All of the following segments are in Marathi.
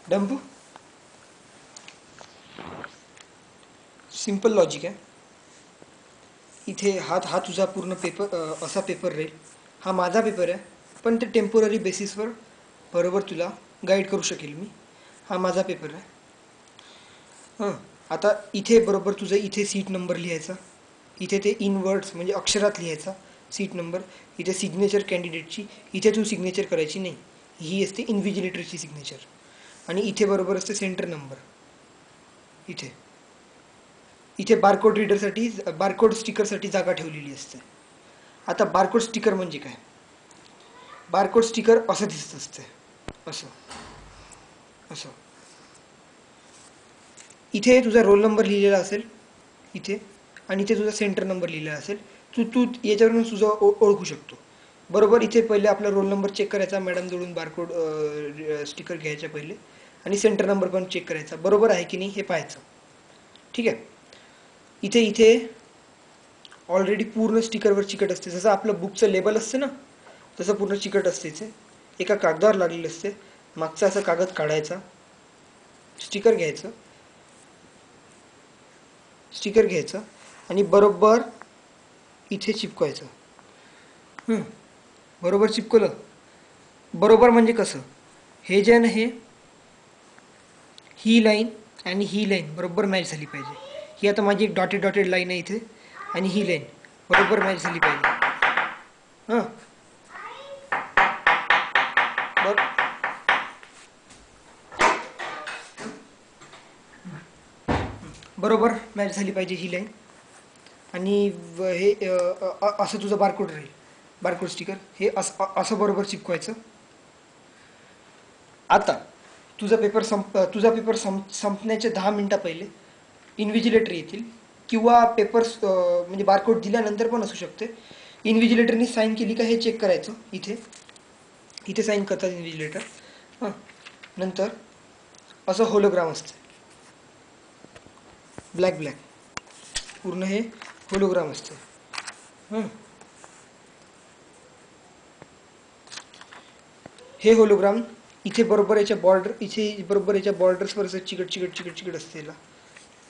डंपू सिंपल लॉजिक आहे. इथे हा तुझा पूर्ण पेपर असा पेपर राहील. हा माझा पेपर आहे, पण ते टेम्पोररी बेसिसवर बरोबर तुला गाईड करू शकेल मी. हा माझा पेपर आहे. हां, आता इथे बरोबर तुझं इथे सीट नंबर लिहायचा. इथे ते इन वर्ड्स म्हणजे अक्षरात लिहायचा सीट नंबर. इथे सिग्नेचर कॅन्डिडेटची इथे तू सिग्नेचर करायची नाही, ही असते इन्व्हिजिलेटरची सिग्नेचर. आणि इथे बरोबर असते सेंटर नंबर. इथे इथे बारकोड रीडरसाठी बारकोड स्टिकरसाठी जागा ठेवलेली असते. आता बारकोड स्टिकर म्हणजे काय? बारकोड स्टिकर असं दिसत असते, असं असं. इथे तुझा रोल नंबर लिहिलेला असेल इथे, आणि इथे तुझा सेंटर नंबर लिहिलेला असेल. तू तू याच्यावरून तुझं ओळखू शकतो. बरोबर इथे पहिले आपला रोल नंबर चेक करायचा मॅडम जवळून बारकोड स्टिकर घ्यायच्या पहिले, आणि सेंटर नंबर पण चेक करायचा बरोबर आहे की नाही हे पाहायचं. ठीक आहे. इथे इथे ऑलरेडी पूर्ण स्टिकरवर चिकट असते. जसं आपलं बुकचं लेबल असते ना, तसं पूर्ण चिकट असते. इथे एका कागदावर लागलेलं असते. मागचा असा कागद काढायचा, स्टिकर घ्यायचं, स्टिकर घ्यायचं आणि बरोबर इथे चिपकवायचं. बरोबर चिपकवलं. बरोबर म्हणजे कसं, हे जे आहे हे ही लाईन आणि ही लाईन बरोबर मॅच झाली पाहिजे. ही आता माझी एक डॉटेड डॉटेड लाईन आहे इथे, आणि ही लाईन बरोबर मॅच झाली पाहिजे. हां, बरोबर मॅच झाली पाहिजे ही लाईन. आणि हे असं तुझं बारकोड राहील, बारकोड स्टिकर हे असं बरोबर चिपकवायचं. आता तुझा पेपर संपण्याच्या 10 मिनटं पहिले इन्व्हिजिलेटर येतील, किंवा पेपर्स म्हणजे बारकोड दिल्यानंतर पण असू शकते. इन्व्हिजिलेटरनी साईन केली का हे चेक करायचं. इथे इथे साईन करतात इन्व्हिजिलेटर. हां, नंतर असं होलोग्राम असतं, ब्लॅक ब्लॅक पूर्ण हे होलोग्राम असतं. हे होलोग्राम इथे बरोबर याच्या बॉर्डर, इथे बरोबर याच्या बॉर्डर्सवर असं चिकट चिकट चिकट चिकट असते याला,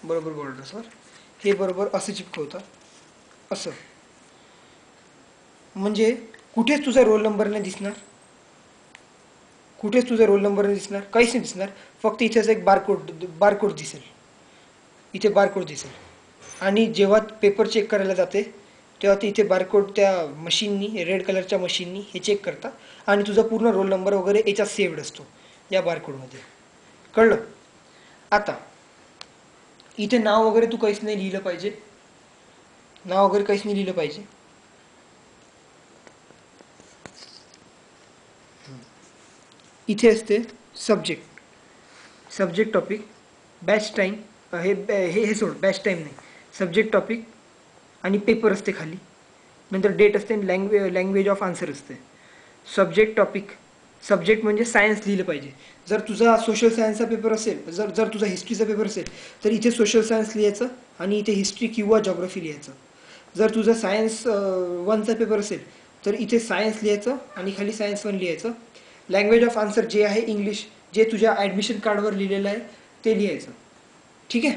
बरोबर बॉर्डर्सवर हे बरोबर असं चिपकवतात. असं म्हणजे कुठेच तुझा रोल नंबर नाही दिसणार, कुठेच तुझा रोल नंबर नाही दिसणार, काहीच नाही दिसणार. फक्त इथेच एक बारकोड दिसेल, इथे बारकोड दिसेल. आणि जेव्हा पेपर चेक करायला जाते तेव्हा ते इथे बारकोड त्या मशीननी, रेड कलरच्या मशीननी हे चेक करतात, आणि तुझा पूर्ण रोल नंबर वगैरे याच्यात सेव्ड असतो या बारकोडमध्ये. कळलं? आता इथे नाव वगैरे तू काहीच नाही लिहिलं पाहिजे, नाव वगैरे काहीच नाही लिहिलं पाहिजे. इथे असते सब्जेक्ट टॉपिक, बॅच टाईम, हे हे सोड, बॅच टाईम नाही, सब्जेक्ट टॉपिक आणि पेपर असते खाली. नंतर डेट असते आणि लँग्वेज ऑफ आन्सर असते. सब्जेक्ट टॉपिक, सब्जेक्ट म्हणजे सायन्स लिहिलं पाहिजे. जर तुझा सोशल सायन्सचा पेपर असेल, जर तुझा हिस्ट्रीचा पेपर असेल तर इथे सोशल सायन्स लिहायचं आणि इथे हिस्ट्री किंवा जॉग्रफी लिहायचं. जर तुझा सायन्स 1चा पेपर असेल तर इथे सायन्स लिहायचं आणि खाली सायन्स 1 लिहायचं. लँग्वेज ऑफ आन्सर जे आहे इंग्लिश, जे तुझ्या ॲडमिशन कार्डवर लिहिलेलं आहे ते लिहायचं. ठीक आहे,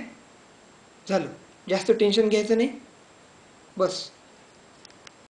झालं. जास्त टेन्शन घ्यायचं नाही, बस.